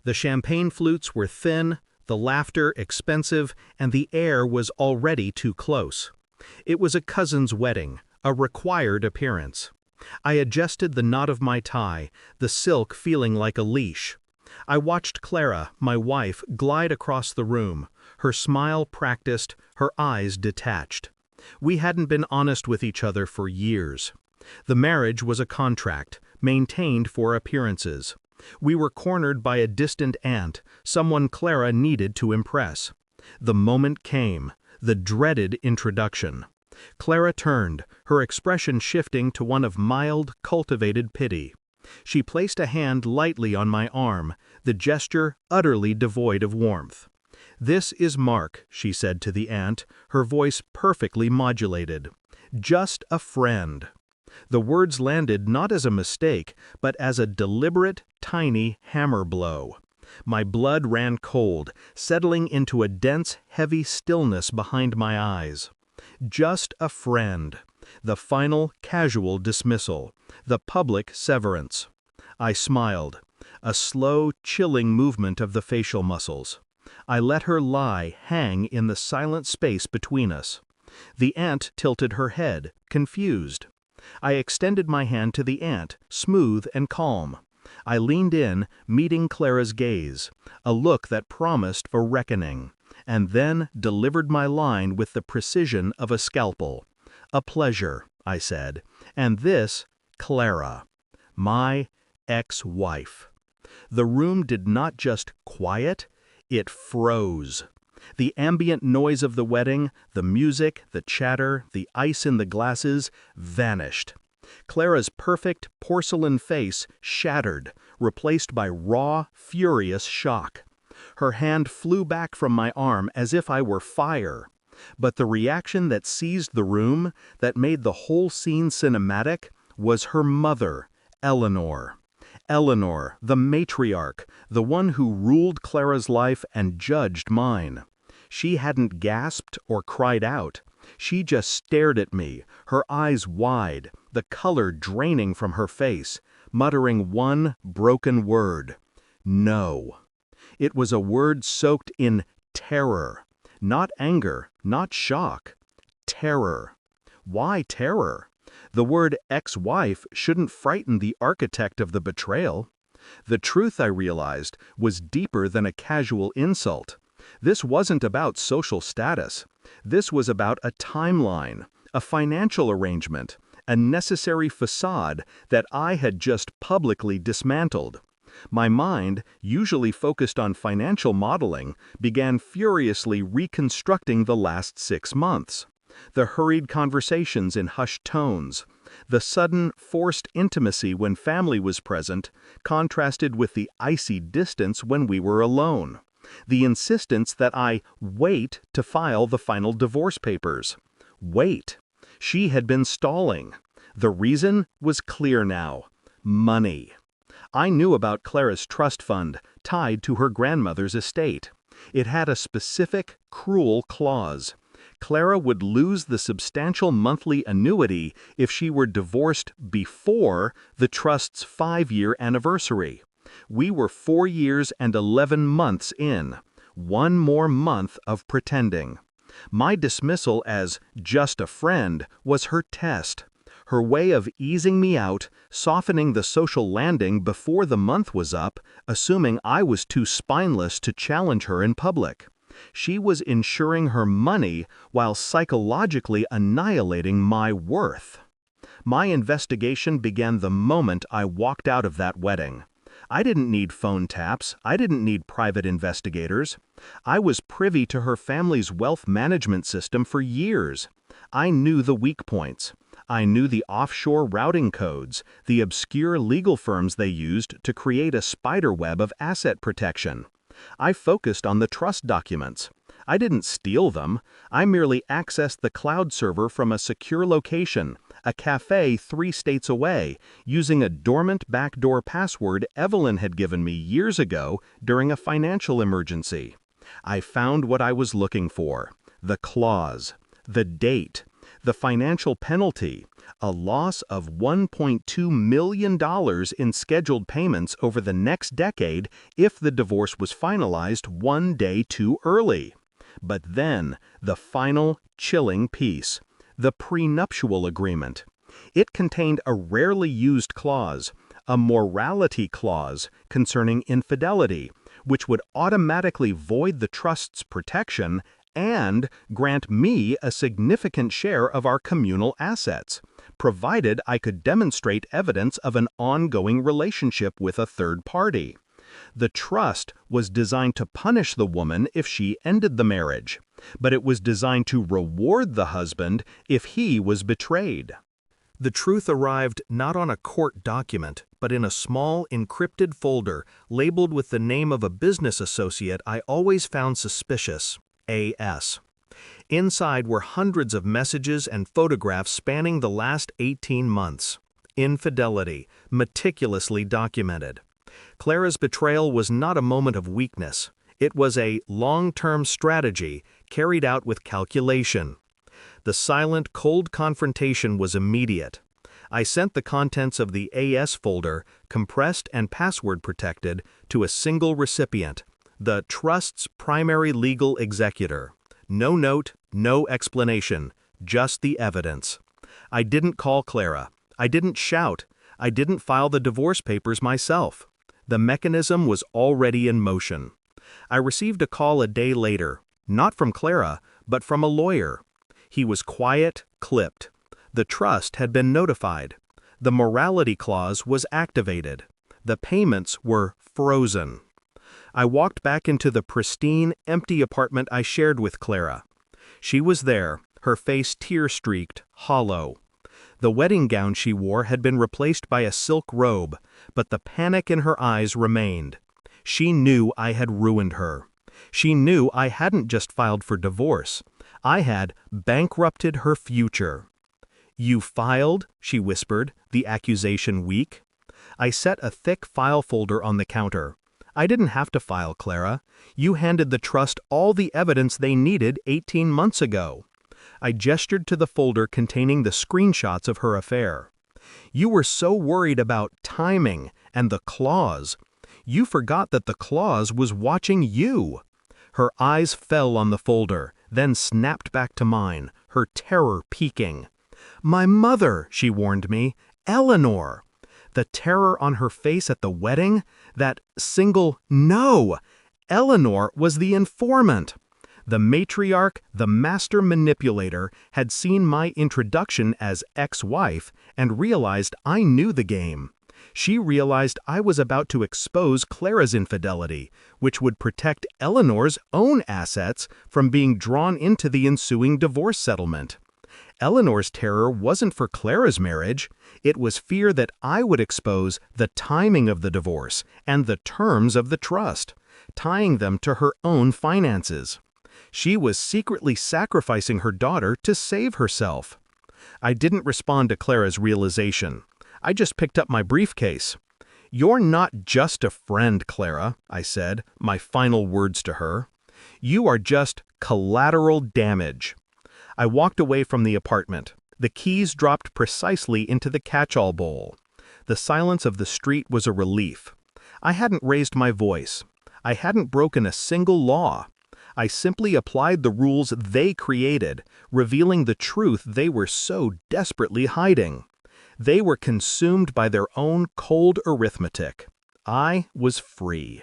The champagne flutes were thin, the laughter expensive, and the air was already too close. It was a cousin's wedding, a required appearance. I adjusted the knot of my tie, the silk feeling like a leash. I watched Clara, my wife, glide across the room, her smile practiced, her eyes detached. We hadn't been honest with each other for years. The marriage was a contract, maintained for appearances. We were cornered by a distant aunt, someone Clara needed to impress. The moment came, the dreaded introduction. Clara turned, her expression shifting to one of mild, cultivated pity. She placed a hand lightly on my arm, the gesture utterly devoid of warmth. "This is Mark," she said to the aunt, her voice perfectly modulated. "Just a friend." The words landed not as a mistake, but as a deliberate, tiny hammer blow. My blood ran cold, settling into a dense, heavy stillness behind my eyes. Just a friend. The final, casual dismissal. The public severance. I smiled. A slow, chilling movement of the facial muscles. I let her lie hang in the silent space between us. The aunt tilted her head, confused. I extended my hand to the aunt, smooth and calm. I leaned in, meeting Clara's gaze, a look that promised a reckoning, and then delivered my line with the precision of a scalpel. "A pleasure," I said, "and this, Clara, my ex-wife." The room did not just quiet, it froze. The ambient noise of the wedding, the music, the chatter, the ice in the glasses, vanished. Clara's perfect porcelain face shattered, replaced by raw, furious shock. Her hand flew back from my arm as if I were fire. But the reaction that seized the room, that made the whole scene cinematic, was her mother, Eleanor. Eleanor, the matriarch, the one who ruled Clara's life and judged mine. She hadn't gasped or cried out. She just stared at me, her eyes wide, the color draining from her face, muttering one broken word: "No." It was a word soaked in terror. Not anger, not shock. Terror. Why terror? The word ex-wife shouldn't frighten the architect of the betrayal. The truth, I realized, was deeper than a casual insult. This wasn't about social status. This was about a timeline, a financial arrangement, a necessary facade that I had just publicly dismantled. My mind, usually focused on financial modeling, began furiously reconstructing the last 6 months. The hurried conversations in hushed tones, the sudden, forced intimacy when family was present, contrasted with the icy distance when we were alone. The insistence that I wait to file the final divorce papers. Wait. She had been stalling. The reason was clear now. Money. I knew about Clara's trust fund, tied to her grandmother's estate. It had a specific, cruel clause. Clara would lose the substantial monthly annuity if she were divorced before the trust's 5-year anniversary. We were 4 years and 11 months in. One more month of pretending. My dismissal as just a friend was her test. Her way of easing me out, softening the social landing before the month was up, assuming I was too spineless to challenge her in public. She was ensuring her money while psychologically annihilating my worth. My investigation began the moment I walked out of that wedding. I didn't need phone taps. I didn't need private investigators. I was privy to her family's wealth management system for years. I knew the weak points. I knew the offshore routing codes, the obscure legal firms they used to create a spiderweb of asset protection. I focused on the trust documents. I didn't steal them. I merely accessed the cloud server from a secure location, a cafe 3 states away, using a dormant backdoor password Evelyn had given me years ago during a financial emergency. I found what I was looking for: the clause, the date, The financial penalty, a loss of $1.2 million in scheduled payments over the next decade if the divorce was finalized one day too early. But then, the final chilling piece, the prenuptial agreement. It contained a rarely used clause, a morality clause concerning infidelity, which would automatically void the trust's protection and grant me a significant share of our communal assets, provided I could demonstrate evidence of an ongoing relationship with a third party. The trust was designed to punish the woman if she ended the marriage, but it was designed to reward the husband if he was betrayed. The truth arrived not on a court document, but in a small, encrypted folder labeled with the name of a business associate I always found suspicious, A.S. Inside were hundreds of messages and photographs spanning the last 18 months. Infidelity, meticulously documented. Clara's betrayal was not a moment of weakness. It was a long-term strategy carried out with calculation. The silent, cold confrontation was immediate. I sent the contents of the AS folder, compressed and password protected, to a single recipient, the trust's primary legal executor. No note, no explanation, just the evidence. I didn't call Clara. I didn't shout. I didn't file the divorce papers myself. The mechanism was already in motion. I received a call a day later, not from Clara, but from a lawyer. He was quiet, clipped. The trust had been notified. The morality clause was activated. The payments were frozen. I walked back into the pristine, empty apartment I shared with Clara. She was there, her face tear-streaked, hollow. The wedding gown she wore had been replaced by a silk robe, but the panic in her eyes remained. She knew I had ruined her. She knew I hadn't just filed for divorce. I had bankrupted her future. "You filed?" she whispered, the accusation weak. I set a thick file folder on the counter. "I didn't have to file, Clara. You handed the trust all the evidence they needed 18 months ago." I gestured to the folder containing the screenshots of her affair. "You were so worried about timing and the clause. You forgot that the clause was watching you." Her eyes fell on the folder, then snapped back to mine, her terror peaking. "My mother," she warned me, "Eleanor." The terror on her face at the wedding, that single no. Eleanor was the informant. The matriarch, the master manipulator, had seen my introduction as ex-wife and realized I knew the game. She realized I was about to expose Clara's infidelity, which would protect Eleanor's own assets from being drawn into the ensuing divorce settlement. Eleanor's terror wasn't for Clara's marriage. It was fear that I would expose the timing of the divorce and the terms of the trust, tying them to her own finances. She was secretly sacrificing her daughter to save herself. I didn't respond to Clara's realization. I just picked up my briefcase. "You're not just a friend, Clara," I said, my final words to her. "You are just collateral damage." I walked away from the apartment. The keys dropped precisely into the catch-all bowl. The silence of the street was a relief. I hadn't raised my voice. I hadn't broken a single law. I simply applied the rules they created, revealing the truth they were so desperately hiding. They were consumed by their own cold arithmetic. I was free.